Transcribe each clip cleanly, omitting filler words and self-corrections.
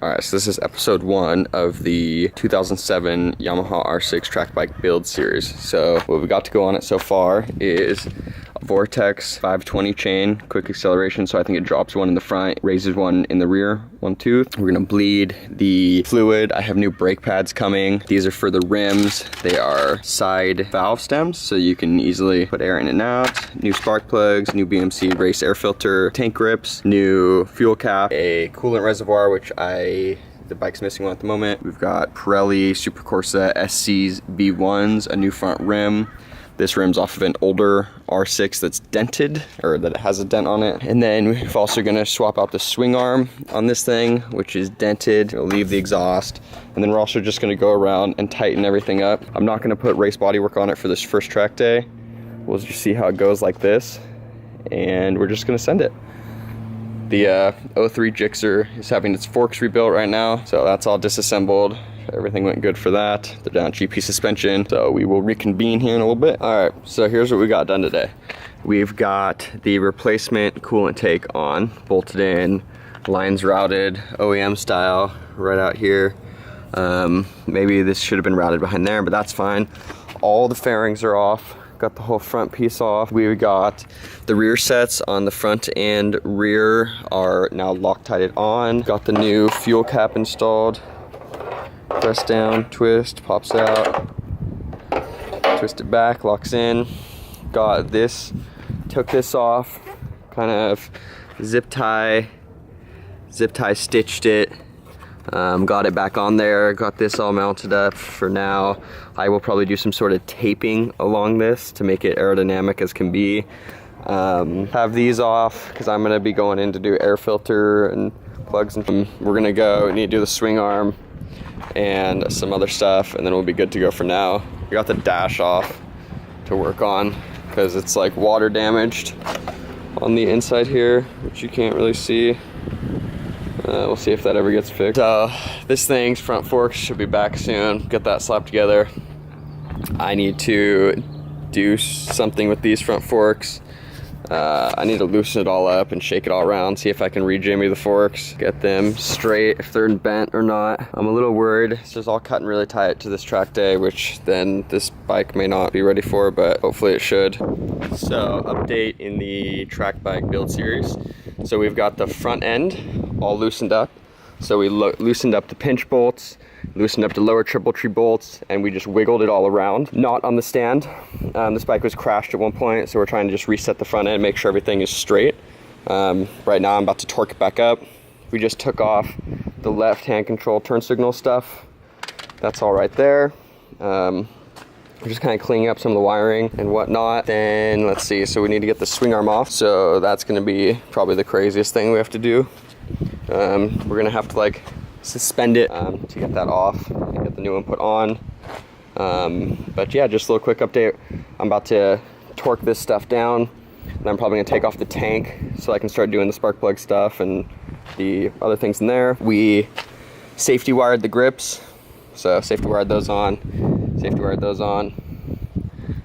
Alright, so this is episode 1 of the 2007 Yamaha R6 Track bike build series. So what we got to go on it so far is a Vortex 520 chain, quick acceleration, so I think it drops one in the front, raises one in the rear, one tooth. We're gonna bleed the fluid. I have new brake pads coming. These are for the rims. They are side valve stems, so you can easily put air in and out. New spark plugs, new BMC race air filter, tank grips, new fuel cap, a coolant reservoir, which the bike's missing one at the moment. We've got Pirelli Super Corsa SC's B1s, a new front rim. This rim's off of an older R6 that's dented, or that has a dent on it. And then we're also gonna swap out the swing arm on this thing, which is dented. We'll leave the exhaust. And then we're also just gonna go around and tighten everything up. I'm not gonna put race bodywork on it for this first track day. We'll just see how it goes like this. And we're just gonna send it. The 03 Gixxer is having its forks rebuilt right now, so that's all disassembled. Everything went good for that. They're down GP suspension, so we will reconvene here in a little bit. All right, so here's what we got done today. We've got the replacement coolant tank on, bolted in, lines routed, OEM style, right out here. Maybe this should have been routed behind there, but that's fine. All the fairings are off. Got the whole front piece off. We got the rear sets on the front and rear are now Loctited on. Got the new fuel cap installed. Press down, twist, pops out. Twist it back, locks in. Got this, took this off, kind of zip tie stitched it. Got it back on there, got this all mounted up for now. I will probably do some sort of taping along this to make it aerodynamic as can be. Have these off because I'm gonna be going in to do air filter and plugs, and we're gonna go, need to do the swing arm and some other stuff, and then we'll be good to go for now. We got the dash off to work on because it's like water damaged on the inside here, which you can't really see. We'll see if that ever gets fixed. So this thing's front forks should be back soon. Get that slapped together. I need to do something with these front forks. I need to loosen it all up and shake it all around, see if I can re-jimmy the forks, get them straight, if they're bent or not. I'm a little worried. It's just all cutting really tight to this track day, which then this bike may not be ready for, but hopefully it should. So update in the track bike build series. So we've got the front end all loosened up. So we loosened up the pinch bolts, loosened up the lower triple tree bolts, and we just wiggled it all around. Not on the stand. This bike was crashed at one point, so we're trying to just reset the front end, make sure everything is straight. Right now I'm about to torque it back up. We just took off the left hand control turn signal stuff. That's all right there. We're just kind of cleaning up some of the wiring and whatnot. Then let's see, so we need to get the swing arm off. So that's gonna be probably the craziest thing we have to do. We're gonna have to like suspend it to get that off and get the new input on. But yeah, just a little quick update. I'm about to torque this stuff down, and I'm probably gonna take off the tank so I can start doing the spark plug stuff and the other things in there. We safety wired the grips, so safety wired those on, safety wired those on.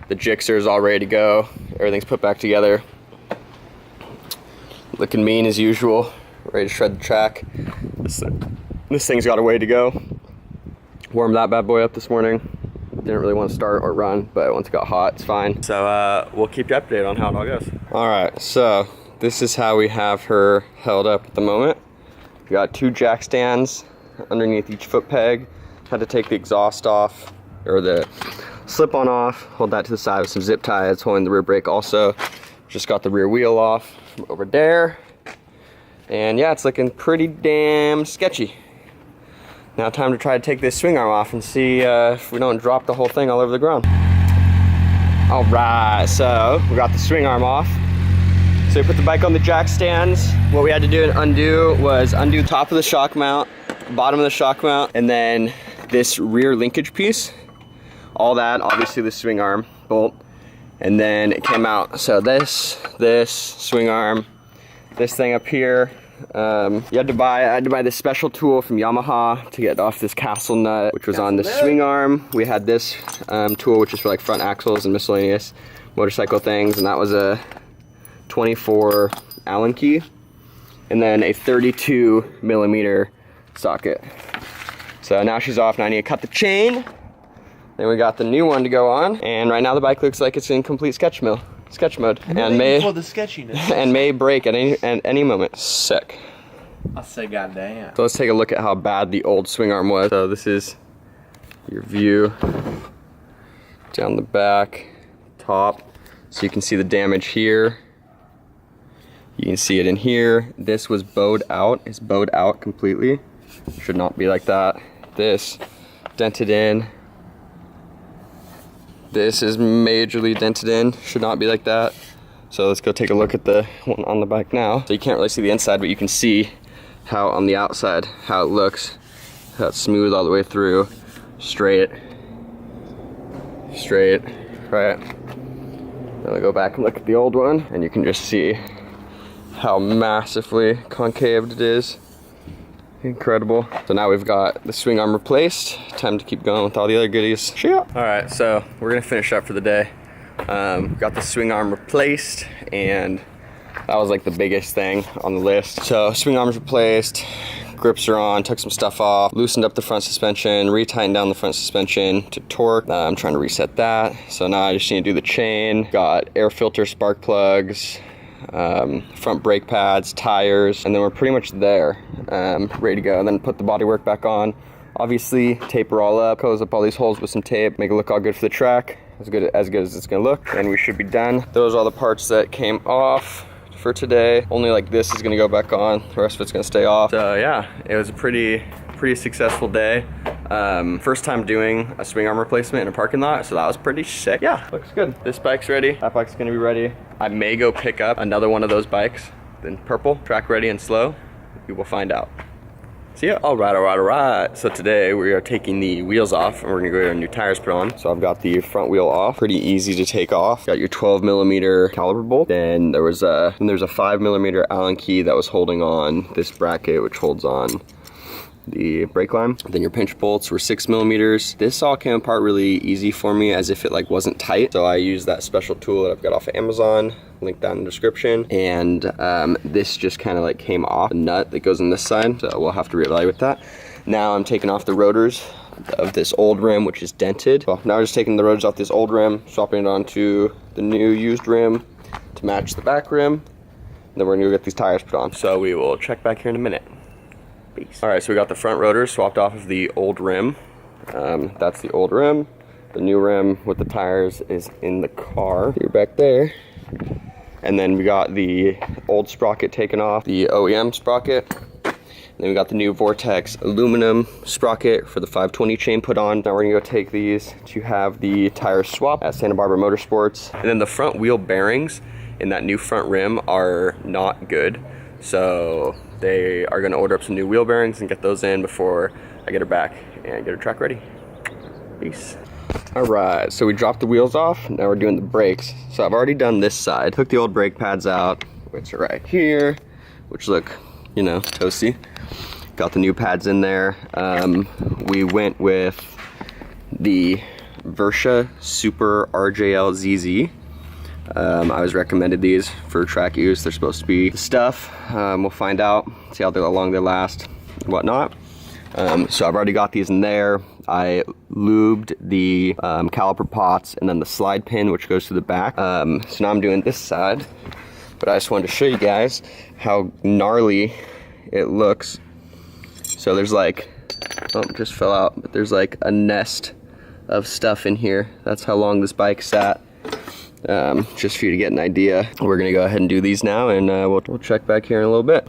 The Gixxer is all ready to go. Everything's put back together. Looking mean as usual, ready to shred the track. This thing's got a way to go. Warmed that bad boy up this morning. Didn't really want to start or run, but once it got hot, it's fine. So we'll keep you updated on how it all goes. All right, so this is how we have her held up at the moment. We got 2 jack stands underneath each foot peg. Had to take the exhaust off, or the slip-on off, hold that to the side with some zip ties, holding the rear brake also. Just got the rear wheel off from over there. And yeah, it's looking pretty damn sketchy. Now time to try to take this swing arm off and see if we don't drop the whole thing all over the ground. All right, so we got the swing arm off. So we put the bike on the jack stands. What we had to do and undo was undo top of the shock mount, bottom of the shock mount, and then this rear linkage piece. All that, obviously the swing arm bolt, and then it came out. So this swing arm, this thing up here. I had to buy this special tool from Yamaha to get off this castle nut, which was on the swing arm. We had this tool, which is for like front axles and miscellaneous motorcycle things, and that was a 24 Allen key. and then a 32 millimeter socket. So now she's off. Now I need to cut the chain. Then we got the new one to go on. And right now the bike looks like it's in complete sketch mode. And may for the sketchiness. And may break at any moment. Sick. I say goddamn. So let's take a look at how bad the old swing arm was. So this is your view down the back, top. So you can see the damage here. You can see it in here. This was bowed out. It's bowed out completely. Should not be like that. This dented in. This is majorly dented in. Should not be like that. So let's go take a look at the one on the bike now. So you can't really see the inside, but you can see how on the outside, how it looks. How it's smooth all the way through. Straight, right? Then we go back and look at the old one, and you can just see how massively concaved it is. Incredible. So now we've got the swing arm replaced. Time to keep going with all the other goodies. All right, so we're gonna finish up for the day. Got the swing arm replaced, and that was like the biggest thing on the list. So swing arm's replaced, grips are on, took some stuff off, loosened up the front suspension, retightened down the front suspension to torque. I'm trying to reset that. So now I just need to do the chain. Got air filter, spark plugs, front brake pads, tires, and then we're pretty much there, ready to go. And then put the bodywork back on. Obviously, taper all up, close up all these holes with some tape, make it look all good for the track, as good as it's gonna look, and we should be done. Those are all the parts that came off for today. Only like this is gonna go back on, the rest of it's gonna stay off. So yeah, it was a pretty successful day. First time doing a swing arm replacement in a parking lot, so that was pretty sick. Yeah, looks good. This bike's ready, that bike's gonna be ready. I may go pick up another one of those bikes in purple, track ready and slow. We will find out. See ya. All right. So today we are taking the wheels off, and we're gonna go get our new tires put on. So I've got the front wheel off, pretty easy to take off. Got your 12mm caliper bolt. Then there's a 5mm Allen key that was holding on this bracket, which holds on the brake line. Then your pinch bolts were 6mm. This all came apart really easy for me, as if it like wasn't tight. So I used that special tool that I've got off of Amazon, link down in the description. And this just kind of like came off the nut that goes on this side. So we'll have to reevaluate that. Now I'm taking off the rotors of this old rim, which is dented. Well, now we're just taking the rotors off this old rim, swapping it onto the new used rim to match the back rim. And then we're gonna go get these tires put on. So we will check back here in a minute. Peace. All right, so we got the front rotors swapped off of the old rim. That's the old rim. The new rim with the tires is in the car. You're back there. And then we got the old sprocket taken off, the OEM sprocket. And then we got the new Vortex aluminum sprocket for the 520 chain put on. Now we're gonna go take these to have the tires swapped at Santa Barbara Motorsports. And then the front wheel bearings in that new front rim are not good. So they are gonna order up some new wheel bearings and get those in before I get her back and get her track ready. Peace. All right, so we dropped the wheels off. Now we're doing the brakes. So I've already done this side. Took the old brake pads out, which are right here, which look, you know, toasty. Got the new pads in there. We went with the Versha Super RJL ZZ. I was recommended these for track use. They're supposed to be the stuff. We'll find out, see how long they last and whatnot. So I've already got these in there. I lubed the caliper pots and then the slide pin, which goes to the back. So now I'm doing this side, but I just wanted to show you guys how gnarly it looks. So there's like, oh, it just fell out, but there's like a nest of stuff in here. That's how long this bike sat. Just for you to get an idea. We're gonna go ahead and do these now, and we'll check back here in a little bit.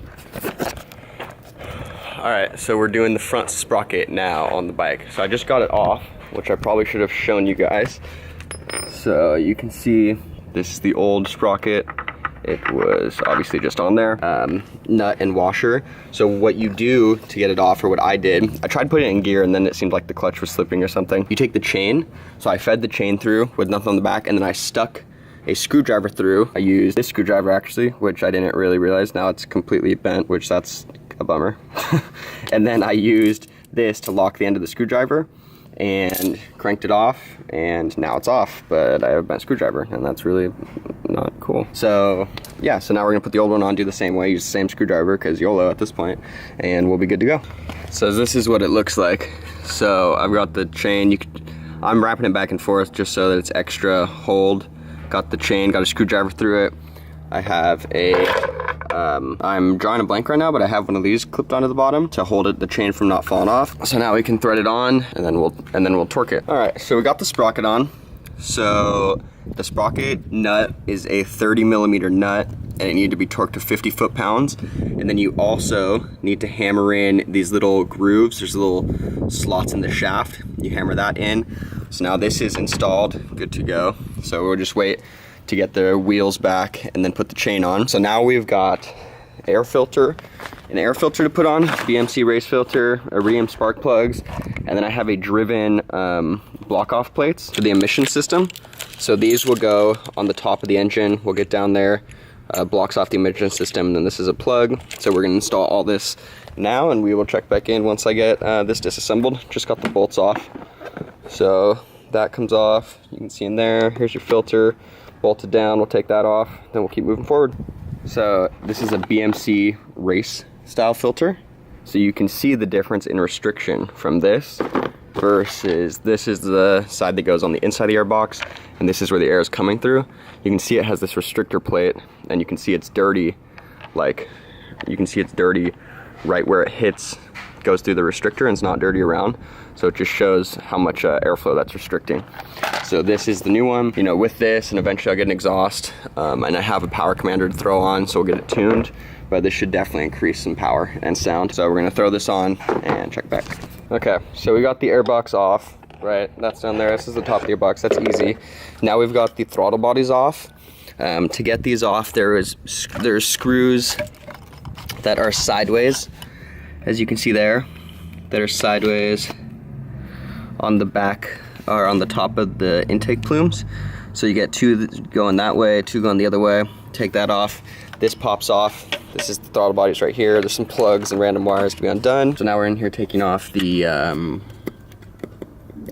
All right, so we're doing the front sprocket now on the bike. So I just got it off, which I probably should have shown you guys. So you can see this is the old sprocket. It was obviously just on there, nut and washer. So what you do to get it off, or what I did, I tried putting it in gear and then it seemed like the clutch was slipping or something. You take the chain, so I fed the chain through with nothing on the back, and then I stuck a screwdriver through. I used this screwdriver actually, which I didn't really realize. Now it's completely bent, which that's a bummer. And then I used this to lock the end of the screwdriver and cranked it off, and now it's off, but I have a bent screwdriver, and that's really not cool. So yeah, so now we're gonna put the old one on, do the same way, use the same screwdriver, because YOLO at this point, and we'll be good to go. So this is what it looks like. So I've got the chain, I'm wrapping it back and forth just so that it's extra hold. Got the chain, got a screwdriver through it. I have I'm drawing a blank right now, but I have one of these clipped onto the bottom to hold the chain from not falling off. So now we can thread it on, and then we'll torque it. All right, so we got the sprocket on. So the sprocket nut is a 30mm nut, and it needed to be torqued to 50 foot-pounds. And then you also need to hammer in these little grooves. There's little slots in the shaft. You hammer that in. So now this is installed, good to go. So we'll just wait to get the wheels back and then put the chain on. So now we've got an air filter to put on, BMC race filter, iridium spark plugs, and then I have a driven block off plates for the emission system. So these will go on the top of the engine. We'll get down there, blocks off the emission system, and then this is a plug. So we're gonna install all this now, and we will check back in once I get this disassembled. Just got the bolts off. So that comes off, you can see in there. Here's your filter, bolted down, we'll take that off, then we'll keep moving forward. So this is a BMC race style filter. So you can see the difference in restriction from this versus this is the side that goes on the inside of the air box, and this is where the air is coming through. You can see it has this restrictor plate, and you can see it's dirty, like you can see it's dirty right where it hits, goes through the restrictor, and it's not dirty around. So it just shows how much airflow that's restricting. So this is the new one, you know, with this, and eventually I'll get an exhaust, and I have a power commander to throw on, so we'll get it tuned, but this should definitely increase some power and sound. So we're gonna throw this on and check back. Okay, so we got the airbox off, right? That's down there, this is the top of the airbox, that's easy. Now we've got the throttle bodies off. To get these off, there's screws that are sideways, as you can see there, that are sideways on the back or on the top of the intake plumes. So you get two going that way, two going the other way. Take that off. This pops off. This is the throttle bodies right here. There's some plugs and random wires to be undone. So now we're in here taking off the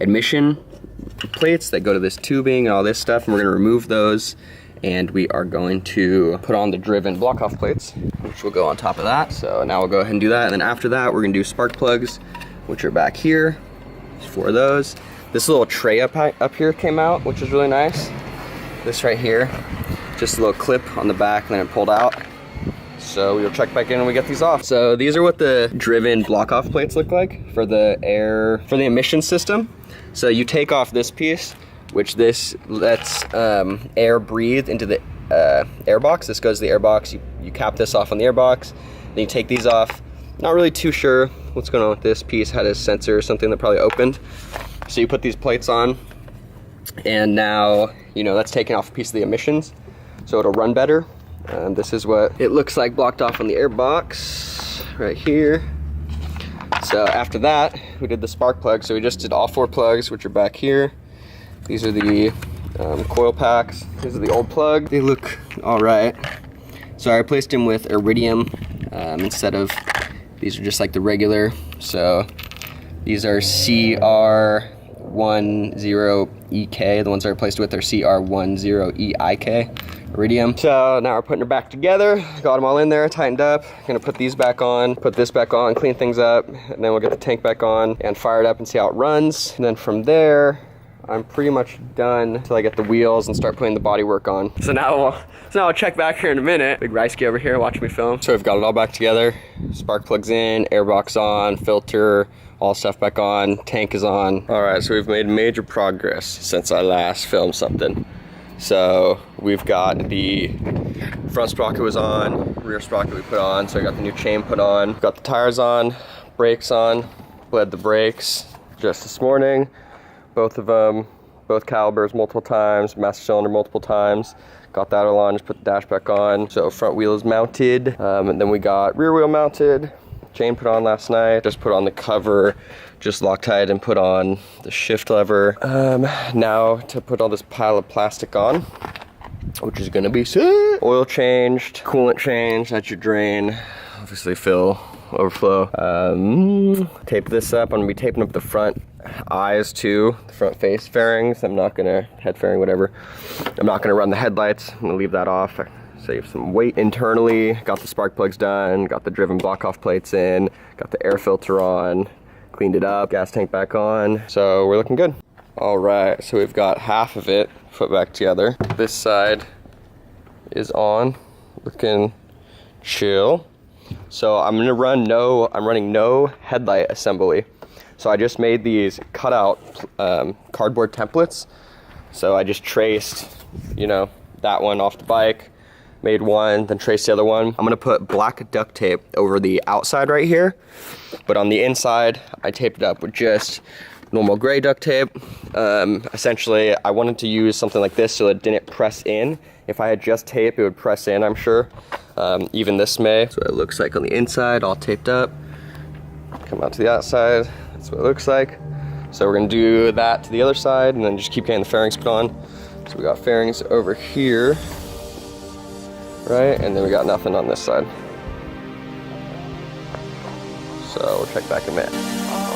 admission plates that go to this tubing and all this stuff, and we're gonna remove those, and we are going to put on the driven block off plates, which will go on top of that. So now we'll go ahead and do that, and then after that we're gonna do spark plugs, which are back here. For those, this little tray up here came out, which is really nice. This right here, just a little clip on the back, and then it pulled out. So we'll check back in when we get these off. So these are what the driven block off plates look like for the emission system. So you take off this piece, which this lets air breathe into the airbox. This goes to the airbox. You cap this off on the airbox, then you take these off. Not really too sure what's going on with this piece. Had a sensor or something that probably opened. So you put these plates on, and now, you know, that's taking off a piece of the emissions, so it'll run better. And this is what it looks like blocked off on the airbox right here. So after that, we did the spark plug. So we just did all 4 plugs, which are back here. These are the coil packs. These are the old plug. They look all right. So I replaced them with iridium instead of, these are just like the regular. So these are CR10EK. The ones I replaced with are CR10EIK iridium. So now we're putting her back together. Got them all in there, tightened up. Gonna put these back on, put this back on, clean things up, and then we'll get the tank back on and fire it up and see how it runs. And then from there, I'm pretty much done until I get the wheels and start putting the body work on. So now I'll check back here in a minute. Big Ricey over here watching me film. So we've got it all back together. Spark plugs in, airbox on, filter, all stuff back on, tank is on. All right, so we've made major progress since I last filmed something. So we've got the front sprocket was on, rear sprocket we put on, so I got the new chain put on. We've got the tires on, brakes on, bled the brakes just this morning. Both of them, both calibers multiple times, master cylinder multiple times. Got that all on, just put the dash back on. So front wheel is mounted, and then we got rear wheel mounted. Chain put on last night, just put on the cover, just Loctite and put on the shift lever. Now to put all this pile of plastic on, which is gonna be sick. Oil changed, coolant changed, that's your drain. Obviously fill, overflow. Tape this up, I'm gonna be taping up the front eyes too, the front face fairings. I'm not gonna, head fairing, whatever. I'm not gonna run the headlights, I'm gonna leave that off. save some weight internally. Got the spark plugs done, got the driven block off plates in, got the air filter on, cleaned it up, gas tank back on. So we're looking good. All right, so we've got half of it put back together. This side is on, looking chill. So I'm running no headlight assembly. So I just made these cutout cardboard templates. So I just traced, you know, that one off the bike, made one, then traced the other one. I'm gonna put black duct tape over the outside right here, but on the inside, I taped it up with just normal gray duct tape. Essentially, I wanted to use something like this so it didn't press in. If I had just tape, it would press in, I'm sure. Even this may. That's what it looks like on the inside, all taped up. Come out to the outside, that's what it looks like. So we're gonna do that to the other side and then just keep getting the fairings put on. So we got fairings over here, right? And then we got nothing on this side. So we'll check back in a minute.